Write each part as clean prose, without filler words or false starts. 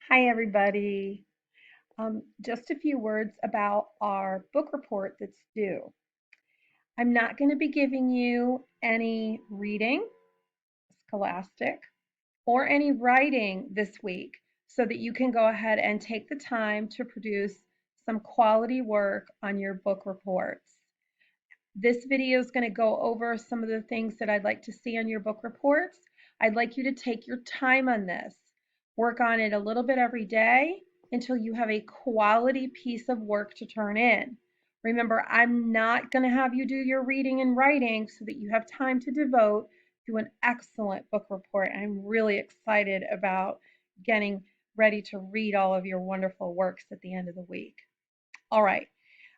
Hi, everybody. Just a few words about our book report that's due. I'm not going to be giving you any reading, scholastic, or any writing this week so that you can go ahead and take the time to produce some quality work on your book reports. This video is going to go over some of the things that I'd like to see on your book reports. I'd like you to take your time on this. Work on it a little bit every day until you have a quality piece of work to turn in. Remember, I'm not going to have you do your reading and writing so that you have time to devote to an excellent book report. I'm really excited about getting ready to read all of your wonderful works at the end of the week. All right.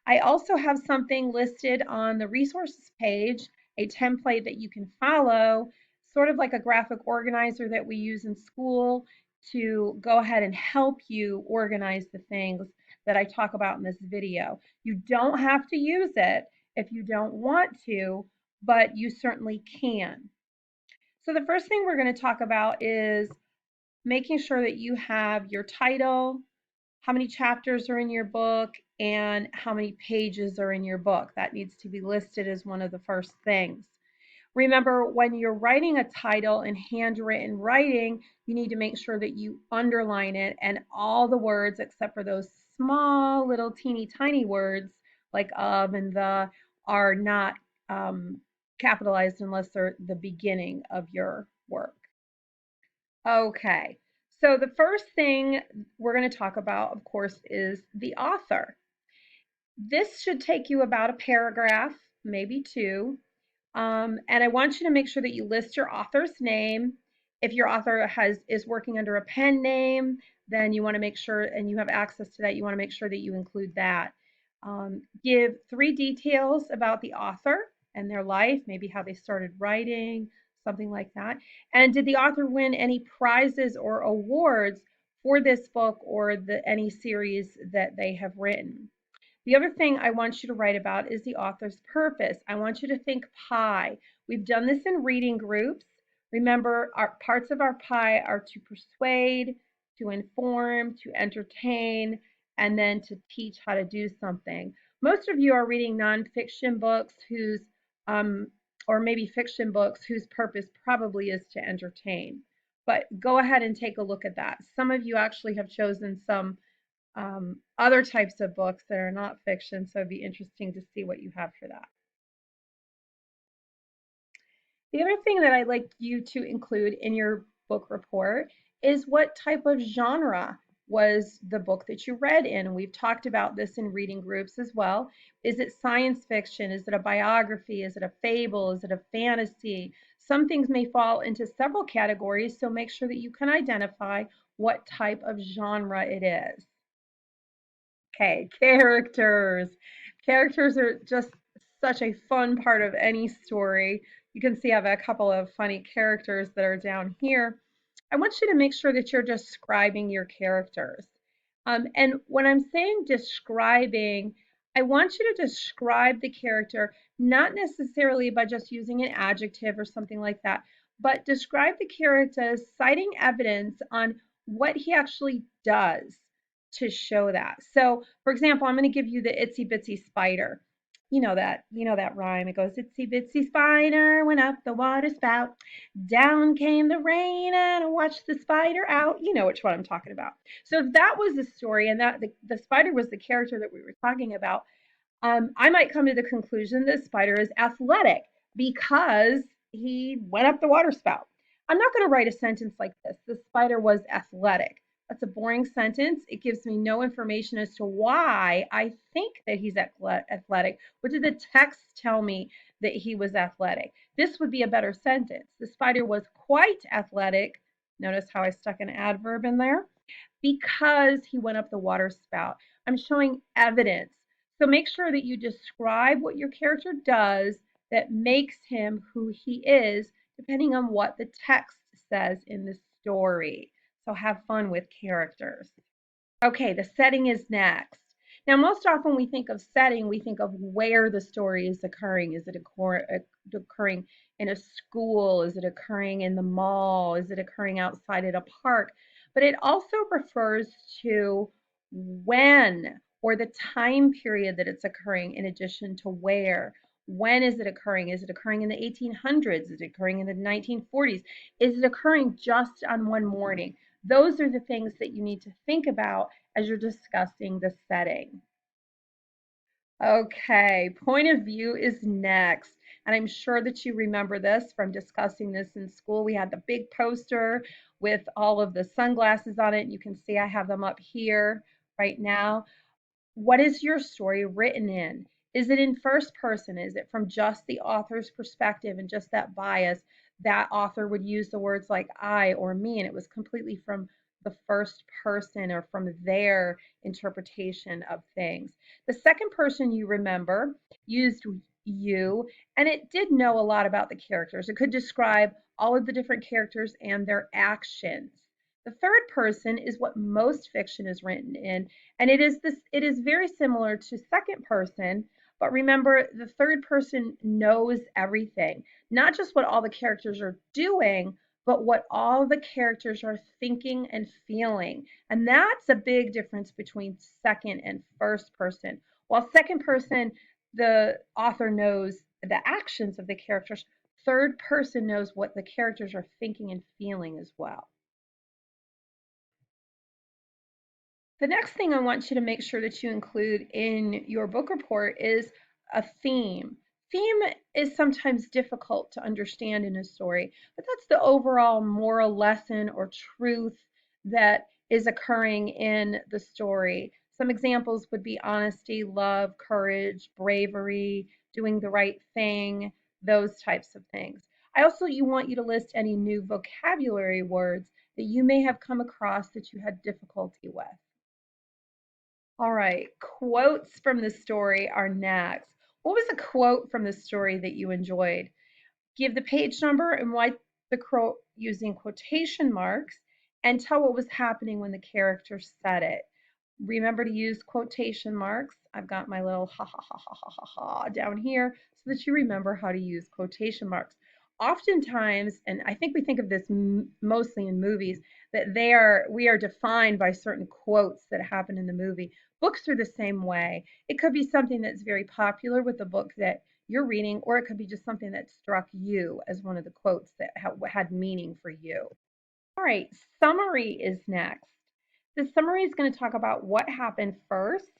I also have something listed on the resources page, a template that you can follow, sort of like a graphic organizer that we use in school to go ahead and help you organize the things that I talk about in this video. You don't have to use it if you don't want to, but you certainly can. So the first thing we're going to talk about is making sure that you have your title, how many chapters are in your book, and how many pages are in your book. That needs to be listed as one of the first things. Remember, when you're writing a title in handwritten writing, you need to make sure that you underline it and all the words except for those small little teeny tiny words like of and the are not capitalized unless they're the beginning of your work. Okay, so the first thing we're going to talk about, of course, is the author. This should take you about a paragraph, maybe two. And I want you to make sure that you list your author's name. If your author is working under a pen name, then you want to make sure, and you have access to that, you want to make sure that you include that. Give 3 details about the author and their life, maybe how they started writing, something like that. And did the author win any prizes or awards for this book or any series that they have written? The other thing I want you to write about is the author's purpose. I want you to think pie. We've done this in reading groups. Remember, our parts of our pie are to persuade, to inform, to entertain, and then to teach how to do something. Most of you are reading nonfiction books um, or maybe fiction books whose purpose probably is to entertain. But go ahead and take a look at that. Some of you actually have chosen some other types of books that are not fiction, so it'd be interesting to see what you have for that. The other thing that I'd like you to include in your book report is what type of genre was the book that you read in. We've talked about this in reading groups as well. Is it science fiction? Is it a biography? Is it a fable? Is it a fantasy? Some things may fall into several categories, so make sure that you can identify what type of genre it is. Okay, characters. Characters are just such a fun part of any story. You can see I have a couple of funny characters that are down here. I want you to make sure that you're describing your characters. And when I'm saying describing, I want you to describe the character not necessarily by just using an adjective or something like that, but describe the character citing evidence on what he actually does to show that. So, for example, I'm going to give you the itsy bitsy spider. You know that rhyme. It goes, itsy bitsy spider went up the water spout. Down came the rain and I watched the spider out. You know which one I'm talking about. So if that was the story and that the spider was the character that we were talking about, I might come to the conclusion that spider is athletic because he went up the water spout. I'm not going to write a sentence like this. The spider was athletic. That's a boring sentence. It gives me no information as to why I think that he's athletic. What did the text tell me that he was athletic? This would be a better sentence. The spider was quite athletic. Notice how I stuck an adverb in there because he went up the water spout. I'm showing evidence. So make sure that you describe what your character does that makes him who he is, depending on what the text says in the story. So have fun with characters. Okay, the setting is next. Now, most often we think of setting, we think of where the story is occurring. Is it occurring in a school? Is it occurring in the mall? Is it occurring outside at a park? but it also refers to when or the time period that it's occurring in addition to where. When is it occurring? Is it occurring in the 1800s? Is it occurring in the 1940s? Is it occurring just on one morning? Those are the things that you need to think about as you're discussing the setting. Okay, point of view is next. And I'm sure that you remember this from discussing this in school. We had the big poster with all of the sunglasses on it. You can see I have them up here right now. What is your story written in? Is it in first person? Is it from just the author's perspective and just that bias? That author would use the words like I or me, and it was completely from the first person or from their interpretation of things. The second person you remember used you, and it did know a lot about the characters. It could describe all of the different characters and their actions. The third person is what most fiction is written in, and it is very similar to second person, but remember the third person knows everything, not just what all the characters are doing, but what all the characters are thinking and feeling. And that's a big difference between second and first person. While second person, the author knows the actions of the characters, third person knows what the characters are thinking and feeling as well. The next thing I want you to make sure that you include in your book report is a theme. Theme is sometimes difficult to understand in a story, but that's the overall moral lesson or truth that is occurring in the story. Some examples would be honesty, love, courage, bravery, doing the right thing, those types of things. I also want you to list any new vocabulary words that you may have come across that you had difficulty with. All right, quotes from the story are next. What was a quote from the story that you enjoyed? Give the page number and write the quote using quotation marks and tell what was happening when the character said it. Remember to use quotation marks. I've got my little ha ha ha ha ha ha ha down here so that you remember how to use quotation marks. Oftentimes, and I think we think of this mostly in movies, that we are defined by certain quotes that happen in the movie. Books are the same way. It could be something that's very popular with the book that you're reading, or it could be just something that struck you as one of the quotes that had meaning for you. All right, summary is next. The summary is going to talk about what happened first,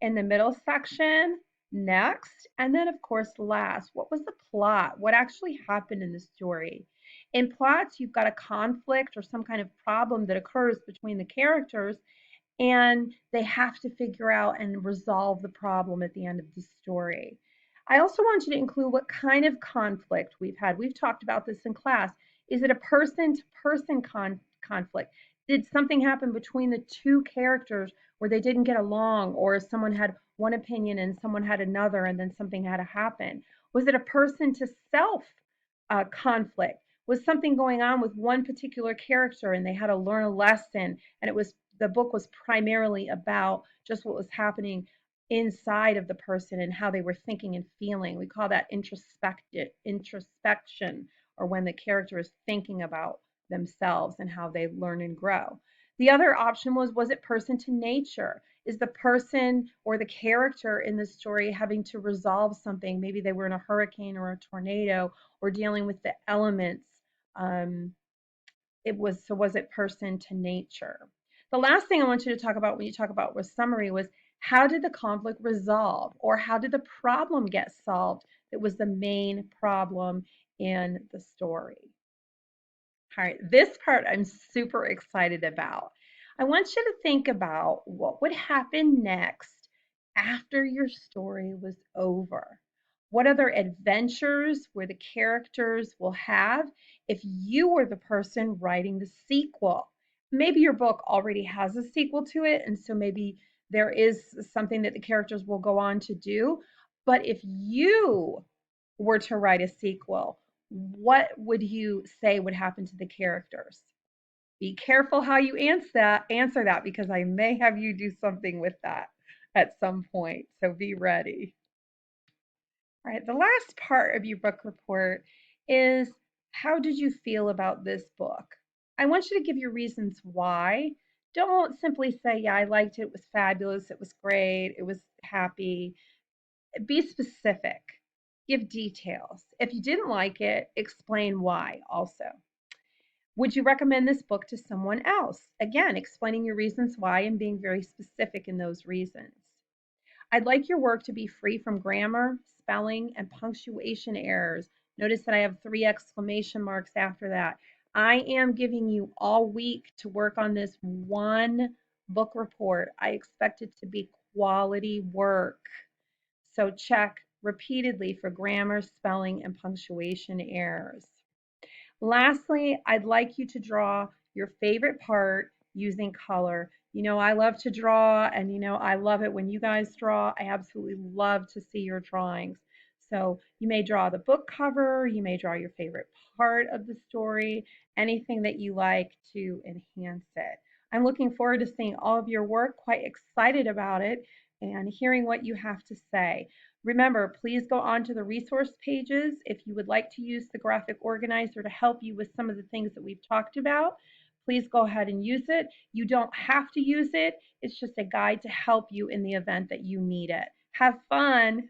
in the middle section, next, and then, of course, last. What was the plot? What actually happened in the story? In plots, you've got a conflict or some kind of problem that occurs between the characters, and they have to figure out and resolve the problem at the end of the story. I also want you to include what kind of conflict we've had. We've talked about this in class. Is it a person to person conflict? Did something happen between the two characters where they didn't get along, or someone had one opinion and someone had another, and then something had to happen? Was it a person to self conflict? Was something going on with one particular character and they had to learn a lesson, and the book was primarily about just what was happening inside of the person and how they were thinking and feeling. We call that introspection, or when the character is thinking about themselves and how they learn and grow. The other option was it person to nature? Is the person or the character in the story having to resolve something? Maybe they were in a hurricane or a tornado or dealing with the elements. Um, was it person to nature? The last thing I want you to talk about when you talk about was summary was how did the conflict resolve, or how did the problem get solved that was the main problem in the story? All right, this part I'm super excited about. I want you to think about what would happen next after your story was over. What other adventures where the characters will have if you were the person writing the sequel? Maybe your book already has a sequel to it, and so maybe there is something that the characters will go on to do. But if you were to write a sequel, what would you say would happen to the characters? Be careful how you answer that because I may have you do something with that at some point. So be ready. All right, the last part of your book report is how did you feel about this book? I want you to give your reasons why. Don't simply say, yeah, I liked it, it was fabulous, it was great, it was happy. Be specific, give details. If you didn't like it, explain why also. Would you recommend this book to someone else? Again, explaining your reasons why and being very specific in those reasons. I'd like your work to be free from grammar, spelling, and punctuation errors. Notice that I have 3 exclamation marks after that. I am giving you all week to work on this one book report. I expect it to be quality work. So check repeatedly for grammar, spelling, and punctuation errors. Lastly, I'd like you to draw your favorite part using color. I love to draw, and I love it when you guys draw. I absolutely love to see your drawings. So you may draw the book cover, you may draw your favorite part of the story, anything that you like to enhance it. I'm looking forward to seeing all of your work, quite excited about it, and hearing what you have to say. Remember, please go on to the resource pages if you would like to use the graphic organizer to help you with some of the things that we've talked about. Please go ahead and use it. You don't have to use it. It's just a guide to help you in the event that you need it. Have fun.